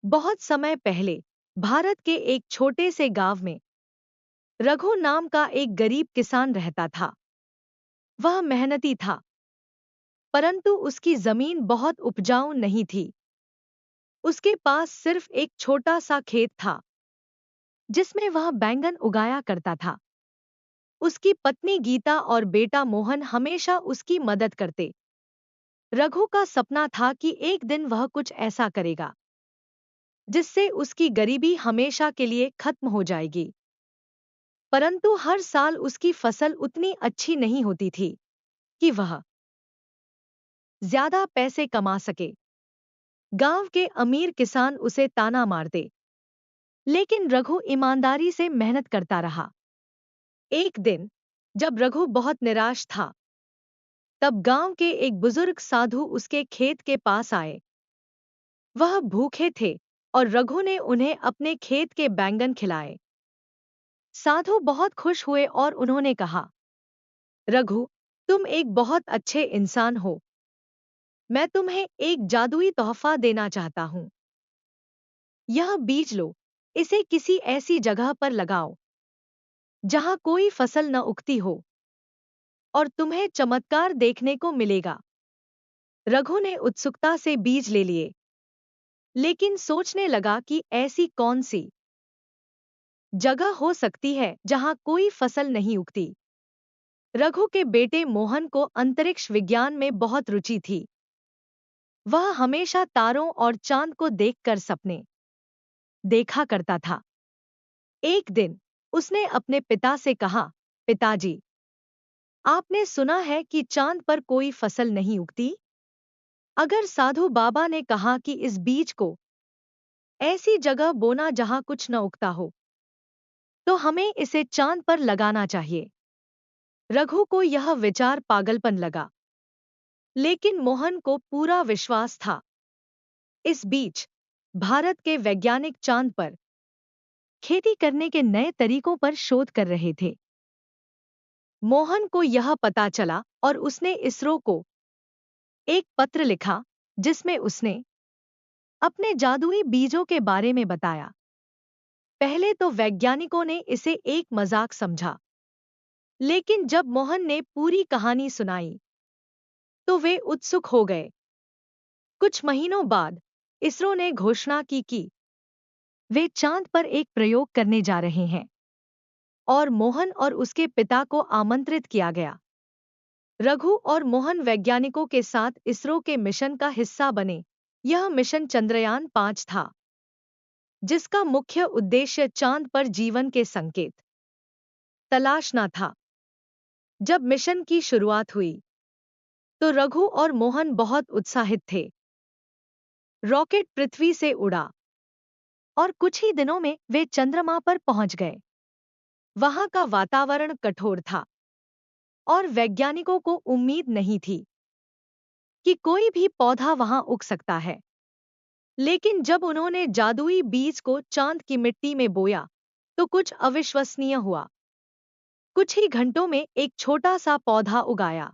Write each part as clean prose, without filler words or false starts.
बहुत समय पहले भारत के एक छोटे से गांव में रघु नाम का एक गरीब किसान रहता था। वह मेहनती था, परंतु उसकी जमीन बहुत उपजाऊ नहीं थी। उसके पास सिर्फ एक छोटा सा खेत था, जिसमें वह बैंगन उगाया करता था। उसकी पत्नी गीता और बेटा मोहन हमेशा उसकी मदद करते। रघु का सपना था कि एक दिन वह कुछ ऐसा करेगा जिससे उसकी गरीबी हमेशा के लिए खत्म हो जाएगी। परंतु हर साल उसकी फसल उतनी अच्छी नहीं होती थी कि वह ज्यादा पैसे कमा सके। गांव के अमीर किसान उसे ताना मारते, लेकिन रघु ईमानदारी से मेहनत करता रहा। एक दिन जब रघु बहुत निराश था, तब गांव के एक बुजुर्ग साधु उसके खेत के पास आए। वह भूखे थे और रघु ने उन्हें अपने खेत के बैंगन खिलाए। साधु बहुत खुश हुए और उन्होंने कहा, रघु, तुम एक बहुत अच्छे इंसान हो। मैं तुम्हें एक जादुई तोहफा देना चाहता हूं। यह बीज लो, इसे किसी ऐसी जगह पर लगाओ जहां कोई फसल न उगती हो, और तुम्हें चमत्कार देखने को मिलेगा। रघु ने उत्सुकता से बीज ले लिए, लेकिन सोचने लगा कि ऐसी कौन सी जगह हो सकती है जहां कोई फसल नहीं उगती। रघु के बेटे मोहन को अंतरिक्ष विज्ञान में बहुत रुचि थी। वह हमेशा तारों और चांद को देखकर सपने देखा करता था। एक दिन उसने अपने पिता से कहा, पिताजी, आपने सुना है कि चांद पर कोई फसल नहीं उगती? अगर साधु बाबा ने कहा कि इस बीज को ऐसी जगह बोना जहां कुछ न उगता हो, तो हमें इसे चांद पर लगाना चाहिए। रघु को यह विचार पागलपन लगा, लेकिन मोहन को पूरा विश्वास था। इस बीच भारत के वैज्ञानिक चांद पर खेती करने के नए तरीकों पर शोध कर रहे थे। मोहन को यह पता चला और उसने इसरो को एक पत्र लिखा, जिसमें उसने अपने जादुई बीजों के बारे में बताया। पहले तो वैज्ञानिकों ने इसे एक मजाक समझा, लेकिन जब मोहन ने पूरी कहानी सुनाई, तो वे उत्सुक हो गए। कुछ महीनों बाद इसरो ने घोषणा की कि वे चांद पर एक प्रयोग करने जा रहे हैं, और मोहन और उसके पिता को आमंत्रित किया गया। रघु और मोहन वैज्ञानिकों के साथ इसरो के मिशन का हिस्सा बने। यह मिशन चंद्रयान-5 था, जिसका मुख्य उद्देश्य चांद पर जीवन के संकेत तलाशना था। जब मिशन की शुरुआत हुई, तो रघु और मोहन बहुत उत्साहित थे। रॉकेट पृथ्वी से उड़ा और कुछ ही दिनों में वे चंद्रमा पर पहुंच गए। वहां का वातावरण कठोर था और वैज्ञानिकों को उम्मीद नहीं थी कि कोई भी पौधा वहां उग सकता है। लेकिन जब उन्होंने जादुई बीज को चांद की मिट्टी में बोया, तो कुछ अविश्वसनीय हुआ। कुछ ही घंटों में एक छोटा सा पौधा उगाया।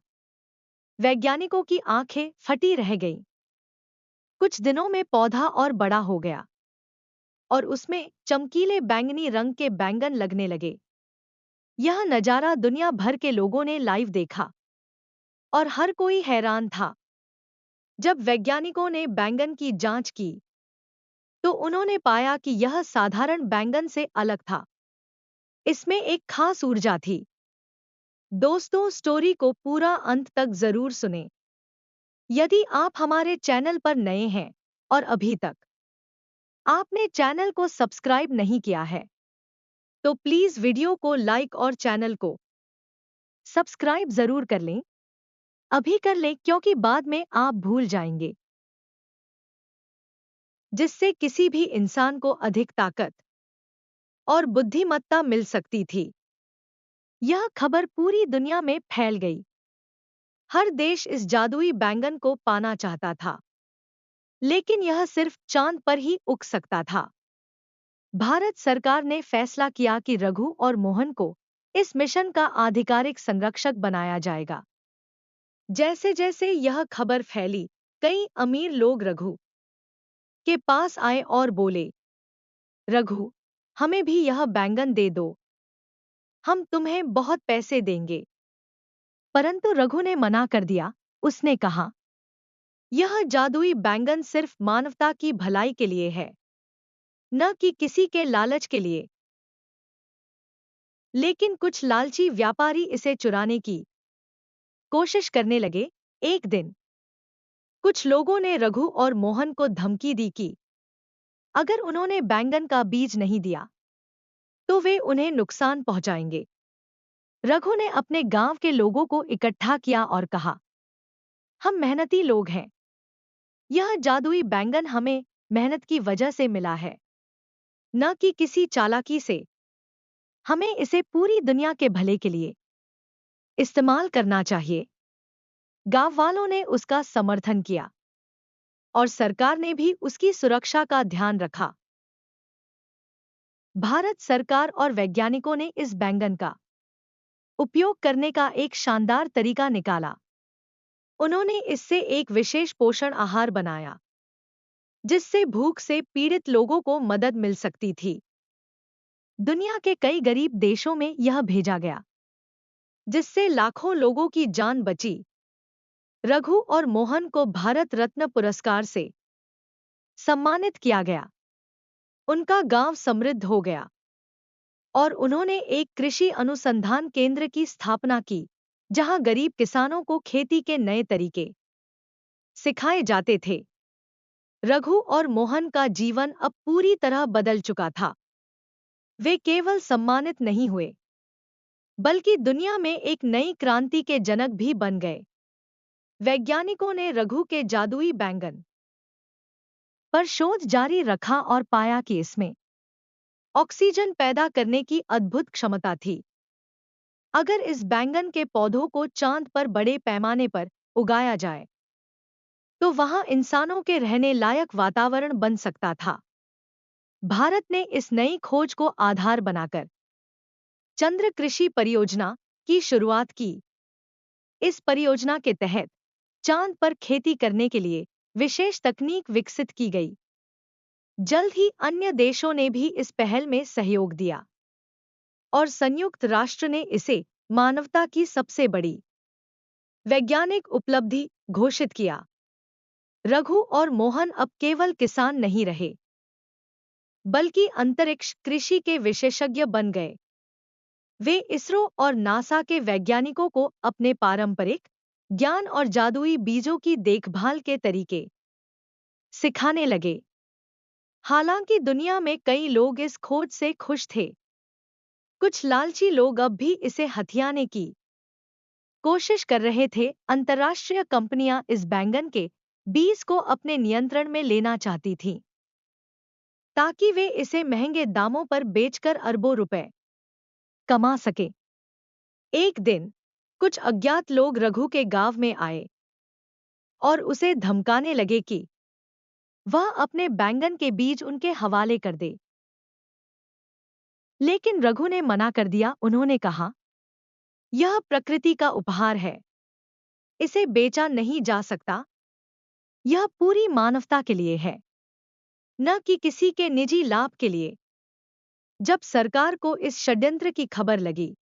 वैज्ञानिकों की आंखें फटी रह गईं। कुछ दिनों में पौधा और बड़ा हो गया, और उसमें चमकीले बैंगनी रंग के बैंगन लगने लगे। यह नजारा दुनिया भर के लोगों ने लाइव देखा, और हर कोई हैरान था। जब वैज्ञानिकों ने बैंगन की जांच की, तो उन्होंने पाया कि यह साधारण बैंगन से अलग था। इसमें एक खास ऊर्जा थी। दोस्तों, स्टोरी को पूरा अंत तक जरूर सुनें। यदि आप हमारे चैनल पर नए हैं और अभी तक आपने चैनल को सब्सक्राइब नहीं किया है, तो प्लीज वीडियो को लाइक और चैनल को सब्सक्राइब जरूर कर लें। अभी कर लें, क्योंकि बाद में आप भूल जाएंगे, जिससे किसी भी इंसान को अधिक ताकत और बुद्धिमत्ता मिल सकती थी। यह खबर पूरी दुनिया में फैल गई। हर देश इस जादुई बैंगन को पाना चाहता था, लेकिन यह सिर्फ चांद पर ही उग सकता था। भारत सरकार ने फैसला किया कि रघु और मोहन को इस मिशन का आधिकारिक संरक्षक बनाया जाएगा। जैसे जैसे यह खबर फैली, कई अमीर लोग रघु के पास आए और बोले, रघु, हमें भी यह बैंगन दे दो, हम तुम्हें बहुत पैसे देंगे। परंतु रघु ने मना कर दिया। उसने कहा, यह जादुई बैंगन सिर्फ मानवता की भलाई के लिए है, न कि किसी के लालच के लिए। लेकिन कुछ लालची व्यापारी इसे चुराने की कोशिश करने लगे। एक दिन कुछ लोगों ने रघु और मोहन को धमकी दी कि अगर उन्होंने बैंगन का बीज नहीं दिया तो वे उन्हें नुकसान पहुंचाएंगे। रघु ने अपने गांव के लोगों को इकट्ठा किया और कहा, हम मेहनती लोग हैं, यह जादुई बैंगन हमें मेहनत की वजह से मिला है, न कि किसी चालाकी से। हमें इसे पूरी दुनिया के भले के लिए इस्तेमाल करना चाहिए। गांव वालों ने उसका समर्थन किया और सरकार ने भी उसकी सुरक्षा का ध्यान रखा। भारत सरकार और वैज्ञानिकों ने इस बैंगन का उपयोग करने का एक शानदार तरीका निकाला। उन्होंने इससे एक विशेष पोषण आहार बनाया, जिससे भूख से पीड़ित लोगों को मदद मिल सकती थी। दुनिया के कई गरीब देशों में यह भेजा गया, जिससे लाखों लोगों की जान बची। रघु और मोहन को भारत रत्न पुरस्कार से सम्मानित किया गया। उनका गांव समृद्ध हो गया और उन्होंने एक कृषि अनुसंधान केंद्र की स्थापना की, जहां गरीब किसानों को खेती के नए तरीके सिखाए जाते थे। रघु और मोहन का जीवन अब पूरी तरह बदल चुका था। वे केवल सम्मानित नहीं हुए, बल्कि दुनिया में एक नई क्रांति के जनक भी बन गए। वैज्ञानिकों ने रघु के जादुई बैंगन पर शोध जारी रखा और पाया कि इसमें ऑक्सीजन पैदा करने की अद्भुत क्षमता थी। अगर इस बैंगन के पौधों को चांद पर बड़े पैमाने पर उगाया जाए, तो वहां इंसानों के रहने लायक वातावरण बन सकता था। भारत ने इस नई खोज को आधार बनाकर चंद्र कृषि परियोजना की शुरुआत की। इस परियोजना के तहत चांद पर खेती करने के लिए विशेष तकनीक विकसित की गई। जल्द ही अन्य देशों ने भी इस पहल में सहयोग दिया और संयुक्त राष्ट्र ने इसे मानवता की सबसे बड़ी वैज्ञानिक उपलब्धि घोषित किया। रघु और मोहन अब केवल किसान नहीं रहे, बल्कि अंतरिक्ष कृषि के विशेषज्ञ बन गए। वे इसरो और नासा के वैज्ञानिकों को अपने पारंपरिक ज्ञान और जादुई बीजों की देखभाल के तरीके सिखाने लगे। हालांकि दुनिया में कई लोग इस खोज से खुश थे। कुछ लालची लोग अब भी इसे हथियाने की कोशिश कर रहे थे। अंतर्राष्ट्रीय कंपनियां इस बैंगन के बीज को अपने नियंत्रण में लेना चाहती थीं, ताकि वे इसे महंगे दामों पर बेचकर अरबों रुपए कमा सके। एक दिन कुछ अज्ञात लोग रघु के गांव में आए और उसे धमकाने लगे कि वह अपने बैंगन के बीज उनके हवाले कर दे। लेकिन रघु ने मना कर दिया। उन्होंने कहा, यह प्रकृति का उपहार है, इसे बेचा नहीं जा सकता। यह पूरी मानवता के लिए है, न कि किसी के निजी लाभ के लिए। जब सरकार को इस षड्यंत्र की खबर लगी,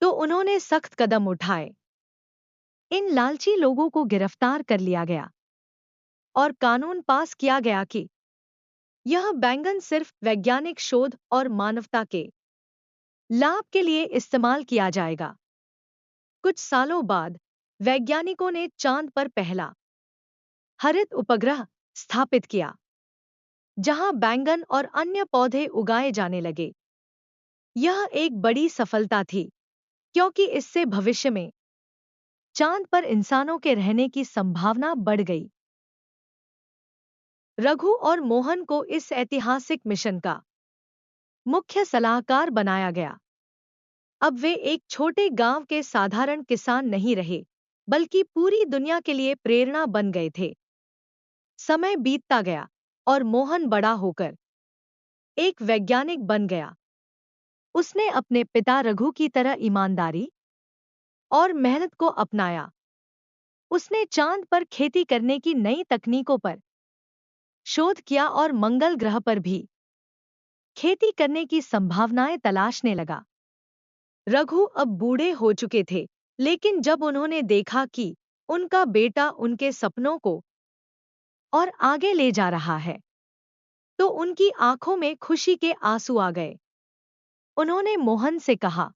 तो उन्होंने सख्त कदम उठाए। इन लालची लोगों को गिरफ्तार कर लिया गया और कानून पास किया गया कि यह बैंगन सिर्फ वैज्ञानिक शोध और मानवता के लाभ के लिए इस्तेमाल किया जाएगा। कुछ सालों बाद वैज्ञानिकों ने चांद पर पहला हरित उपग्रह स्थापित किया, जहां बैंगन और अन्य पौधे उगाए जाने लगे। यह एक बड़ी सफलता थी, क्योंकि इससे भविष्य में चांद पर इंसानों के रहने की संभावना बढ़ गई। रघु और मोहन को इस ऐतिहासिक मिशन का मुख्य सलाहकार बनाया गया। अब वे एक छोटे गांव के साधारण किसान नहीं रहे, बल्कि पूरी दुनिया के लिए प्रेरणा बन गए थे। समय बीतता गया और मोहन बड़ा होकर एक वैज्ञानिक बन गया। उसने अपने पिता रघु की तरह ईमानदारी और मेहनत को अपनाया। उसने चांद पर खेती करने की नई तकनीकों पर शोध किया और मंगल ग्रह पर भी खेती करने की संभावनाएं तलाशने लगा। रघु अब बूढ़े हो चुके थे, लेकिन जब उन्होंने देखा कि उनका बेटा उनके सपनों को और आगे ले जा रहा है, तो उनकी आंखों में खुशी के आंसू आ गए। उन्होंने मोहन से कहा,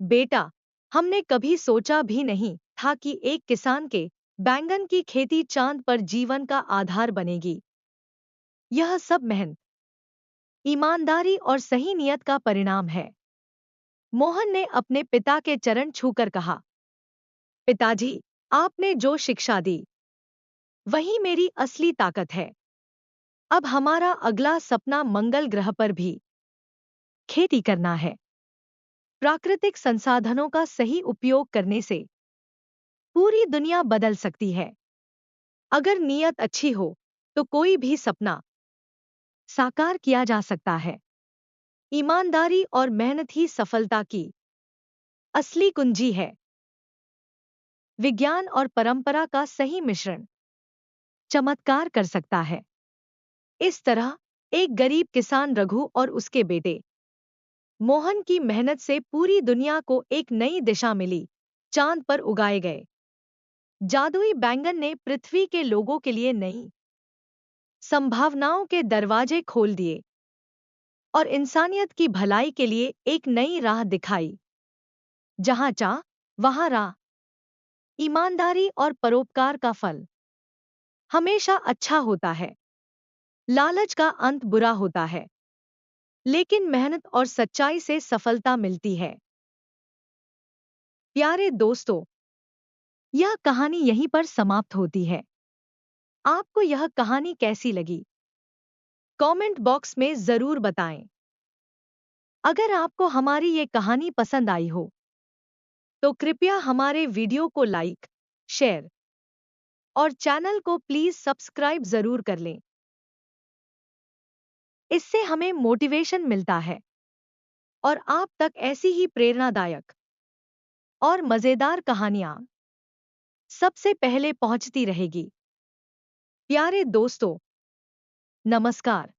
बेटा, हमने कभी सोचा भी नहीं था कि एक किसान के बैंगन की खेती चांद पर जीवन का आधार बनेगी। यह सब मेहनत, ईमानदारी और सही नियत का परिणाम है। मोहन ने अपने पिता के चरण छूकर कहा, पिताजी, आपने जो शिक्षा दी, वही मेरी असली ताकत है। अब हमारा अगला सपना मंगल ग्रह पर भी खेती करना है। प्राकृतिक संसाधनों का सही उपयोग करने से पूरी दुनिया बदल सकती है। अगर नीयत अच्छी हो, तो कोई भी सपना साकार किया जा सकता है। ईमानदारी और मेहनत ही सफलता की असली कुंजी है। विज्ञान और परंपरा का सही मिश्रण चमत्कार कर सकता है। इस तरह एक गरीब किसान रघु और उसके बेटे मोहन की मेहनत से पूरी दुनिया को एक नई दिशा मिली। चांद पर उगाए गए जादुई बैंगन ने पृथ्वी के लोगों के लिए नई संभावनाओं के दरवाजे खोल दिए और इंसानियत की भलाई के लिए एक नई राह दिखाई। जहां चाह, वहां राह। ईमानदारी और परोपकार का फल हमेशा अच्छा होता है। लालच का अंत बुरा होता है, लेकिन मेहनत और सच्चाई से सफलता मिलती है। प्यारे दोस्तों, यह कहानी यहीं पर समाप्त होती है। आपको यह कहानी कैसी लगी? कमेंट बॉक्स में जरूर बताएं। अगर आपको हमारी ये कहानी पसंद आई हो, तो कृपया हमारे वीडियो को लाइक, शेयर और चैनल को प्लीज सब्सक्राइब जरूर कर लें। इससे हमें मोटिवेशन मिलता है और आप तक ऐसी ही प्रेरणादायक और मजेदार कहानियां सबसे पहले पहुंचती रहेगी। प्यारे दोस्तों, नमस्कार।